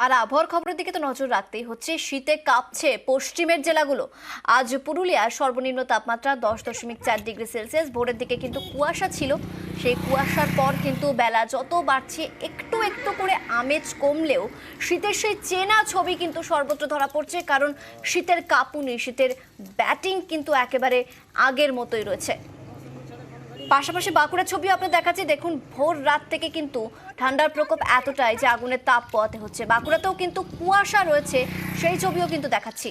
আর আবহাওয়ার খবরের দিকে তো নজর রাখতেই হচ্ছে। শীতে কাঁপছে পশ্চিমের জেলাগুলো। আজ পুরুলিয়ার সর্বনিম্ন তাপমাত্রা 10.4 ডিগ্রি সেলসিয়াস। ভোরের দিকে কিন্তু কুয়াশা ছিল, সেই কুয়াশার পর কিন্তু বেলা যত বাড়ছে একটু একটু করে আমেজ কমলেও শীতের সেই চেনা ছবি কিন্তু সর্বত্র ধরা পড়ছে। কারণ শীতের কাঁপুনি, শীতের ব্যাটিং কিন্তু একেবারে আগের মতোই রয়েছে। পাশাপাশি বাঁকুড়ার ছবি আপনাদের দেখাচ্ছি। দেখুন, ভোর রাত থেকে কিন্তু ঠান্ডার প্রকোপ এতটাই যে আগুনের তাপ পোহাতে হচ্ছে। বাঁকুড়াতেও কিন্তু কুয়াশা রয়েছে, সেই ছবিও কিন্তু দেখাচ্ছি।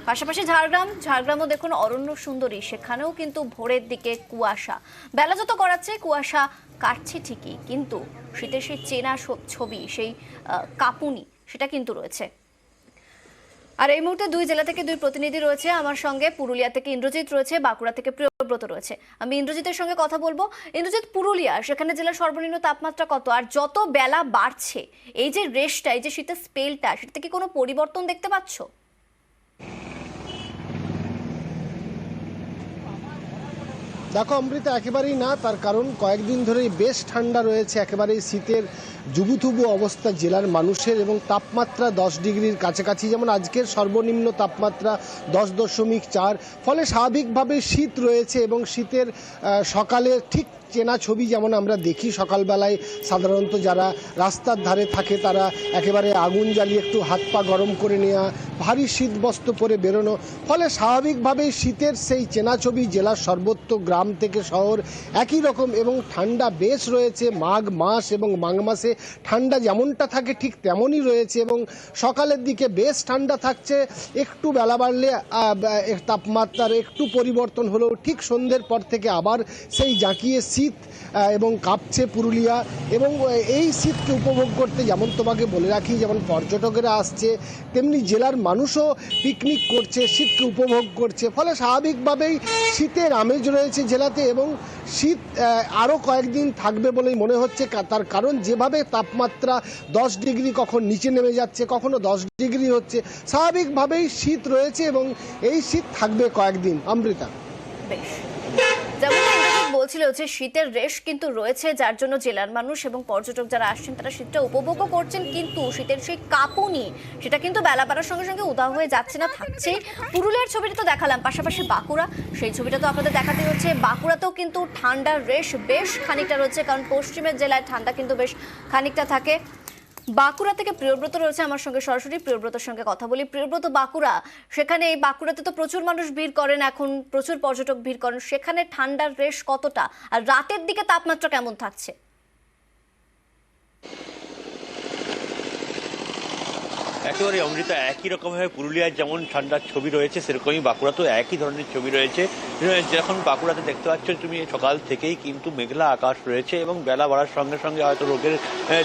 পাশাপাশি ঝাড়গ্রামও দেখুন অরণ্য সুন্দরী, সেখানেও কিন্তু ভোরের দিকে কুয়াশা। বেলা যত গড়াচ্ছে কুয়াশা কাটছে ঠিকই, কিন্তু শীতের সেই চেনা ছবি, সেই কাঁপুনি সেটা কিন্তু রয়েছে। আর এই মুহূর্তে দুই জেলা থেকে দুই প্রতিনিধি রয়েছে আমার সঙ্গে। পুরুলিয়া থেকে ইন্দ্রজিৎ রয়েছে, বাঁকুড়া থেকে প্রিয়ব্রত রয়েছে। আমি ইন্দ্রজিতের সঙ্গে কথা বলবো। ইন্দ্রজিৎ, পুরুলিয়া সেখানে জেলার সর্বনিম্ন তাপমাত্রা কত, আর যত বেলা বাড়ছে এই যে রেশটা, এই যে শীতের স্পেলটা, সেটাতে কি কোনো পরিবর্তন দেখতে পাচ্ছ? দেখো অমৃতা, একেবারেই না। তার কারণ কয়েকদিন ধরেই বেশ ঠান্ডা রয়েছে, একেবারেই শীতের জুবুথুবু অবস্থা জেলার মানুষের, এবং তাপমাত্রা 10 ডিগ্রির কাছাকাছি। যেমন আজকের সর্বনিম্ন তাপমাত্রা 10.4, ফলে স্বাভাবিকভাবে শীত রয়েছে। এবং শীতের সকালে ঠিক চেনা ছবি যেমন আমরা দেখি সকালবেলায়, সাধারণত যারা রাস্তার ধারে থাকে তারা একেবারে আগুন জ্বালিয়ে একটু হাত পা গরম করে নেওয়া, ভারী শীত বস্ত্র পরে বেরোনো, ফলে স্বাভাবিকভাবেই শীতের সেই চেনা ছবি জেলার সর্বত্র, গ্রাম থেকে শহর একই রকম। এবং ঠান্ডা বেশ রয়েছে। মাঘ মাস এবং মাঘ মাসে ঠান্ডা যেমনটা থাকে ঠিক তেমনই রয়েছে, এবং সকালের দিকে বেশ ঠান্ডা থাকছে। একটু বেলা বাড়লে তাপমাত্রার একটু পরিবর্তন হলেও ঠিক সন্ধ্যের পর থেকে আবার সেই জাঁকিয়ে শীত এবং কাঁপছে পুরুলিয়া। এবং এই শীতকে উপভোগ করতে, যেমন তোমাকে বলে রাখি, যেমন পর্যটকেরা আসছে, তেমনি জেলার মানুষও পিকনিক করছে, শীতকে উপভোগ করছে। ফলে স্বাভাবিকভাবেই শীতের আমেজ রয়েছে জেলাতে, এবং শীত আরও কয়েকদিন থাকবে বলেই মনে হচ্ছে। তার কারণ যেভাবে তাপমাত্রা 10 ডিগ্রি কখন নিচে নেমে যাচ্ছে, কখনো 10 ডিগ্রি হচ্ছে, স্বাভাবিকভাবেই শীত রয়েছে এবং এই শীত থাকবে কয়েকদিন। অমৃতা, বেশ, যেমন ইন্দ্রজিৎ বলছিল যে শীতের রেশ কিন্তু রয়েছে, যার জন্য জেলার মানুষ এবং পর্যটক যারা আসছেন তারা শীতটা উপভোগও করছেন, কিন্তু শীতের সেই কাঁপুনি সেটা কিন্তু বেলা বাড়ার সঙ্গে সঙ্গে উধাও হয়ে যাচ্ছে না, থাকছেই। পুরুলিয়ার ছবিটা তো দেখালাম, পাশাপাশি বাঁকুড়া, সেই ছবিটা তো আপনাদের দেখাতে হচ্ছে। বাঁকুড়াতেও কিন্তু ঠান্ডার রেশ বেশ খানিকটা রয়েছে, কারণ পশ্চিমের জেলায় ঠান্ডা কিন্তু বেশ খানিকটা থাকে। বাঁকুড়া থেকে প্রিয়ব্রত রয়েছে আমার সঙ্গে, সরাসরি প্রিয়ব্রতর সঙ্গে কথা বলি। প্রিয়ব্রত, বাঁকুড়া, সেখানে এই বাঁকুড়াতে তো প্রচুর মানুষ ভিড় করেন, এখন প্রচুর পর্যটক ভিড় করেন, সেখানে ঠান্ডার রেশ কতটা, আর রাতের দিকে তাপমাত্রা কেমন থাকছে? একেবারে অমৃতা, একই রকমভাবে পুরুলিয়ার যেমন ঠান্ডার ছবি রয়েছে সেরকমই বাঁকুড়াতেও একই ধরনের ছবি রয়েছে। যখন বাঁকুড়াতে দেখতে পাচ্ছ তুমি, সকাল থেকেই কিন্তু মেঘলা আকাশ রয়েছে এবং বেলা বাড়ার সঙ্গে সঙ্গে হয়তো রোদের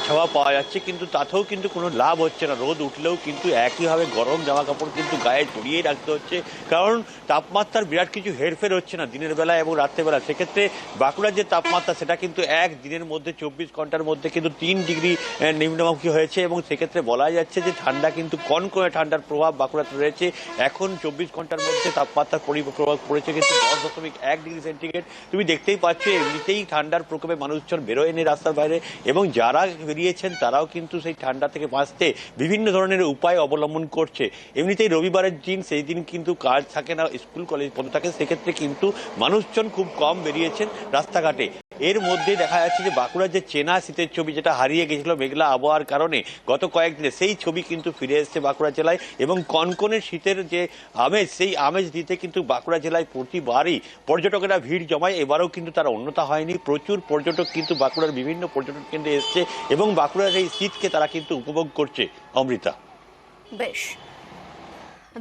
ছোঁয়া পাওয়া যাচ্ছে, কিন্তু তাতেও কিন্তু কোনো লাভ হচ্ছে না। রোদ উঠলেও কিন্তু একইভাবে গরম জামা কাপড় কিন্তু গায়ে জড়িয়েই রাখতে হচ্ছে, কারণ তাপমাত্রার বিরাট কিছু হেরফের হচ্ছে না দিনের বেলা এবং রাত্রেবেলা। সেক্ষেত্রে বাঁকুড়ার যে তাপমাত্রা সেটা কিন্তু এক দিনের মধ্যে 24 ঘন্টার মধ্যে কিন্তু 3 ডিগ্রি নিম্নমুখী হয়েছে, এবং সেক্ষেত্রে বলা যাচ্ছে যে ঠান্ডা কিন্তু কনকনে ঠান্ডার প্রভাব বাঁকুড়াতে রয়েছে। এখন 24 ঘন্টার মধ্যে তাপমাত্রার প্রভাব পড়েছে কিন্তু 10.1 ডিগ্রি সেন্টিগ্রেড। তুমি দেখতেই পাচ্ছ, এমনিতেই ঠান্ডার প্রকোপে মানুষজন বেরোয়নি রাস্তার বাইরে, এবং যারা বেরিয়েছেন তারাও কিন্তু সেই ঠান্ডা থেকে বাঁচতে বিভিন্ন ধরনের উপায় অবলম্বন করছে। এমনিতেই রবিবারের দিন, সেই দিন কিন্তু কাজ থাকে না, স্কুল কলেজ বন্ধ থাকে, সেক্ষেত্রে কিন্তু মানুষজন খুব কম বেরিয়েছেন রাস্তাঘাটে। এর মধ্যে দেখা যাচ্ছে যে বাঁকুড়ার যে চেনা শীতের ছবি, যেটা হারিয়ে গেছিল মেঘলা আবহাওয়ার কারণে গত কয়েকদিনে, সেই ছবি কিন্তু ফিরে এসেছে বাঁকুড়া জেলায়। এবং কনকনে শীতের যে আমেজ, সেই আমেজ দিতে কিন্তু বাঁকুড়া জেলায় প্রতিবারই পর্যটকেরা ভিড় জমায়। এবারেও কিন্তু তারা অন্যথা হয়নি। প্রচুর পর্যটক কিন্তু বাঁকুড়ার বিভিন্ন পর্যটন কেন্দ্রে এসছে এবং বাঁকুড়ার এই শীতকে তারা কিন্তু উপভোগ করছে। অমৃতা, বেশ,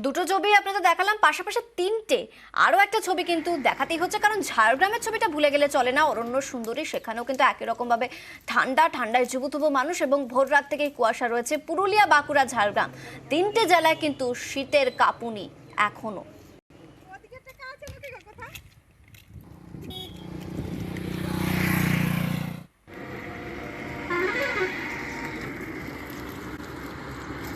দুটো ছবি আপনাদের দেখালাম, পাশাপাশি তিনটে আরো একটা ছবি কিন্তু দেখাতেই হচ্ছে, কারণ ঝাড়গ্রামের ছবিটা ভুলে গেলে চলে না। অরণ্য সুন্দরী, সেখানেও কিন্তু একই রকম ভাবে ঠান্ডায় জুবুথুবু মানুষ, এবং ভোর রাত থেকেই কুয়াশা রয়েছে। পুরুলিয়া, বাঁকুড়া, ঝাড়গ্রাম, তিনটে জেলায় কিন্তু শীতের কাঁপুনি এখনো।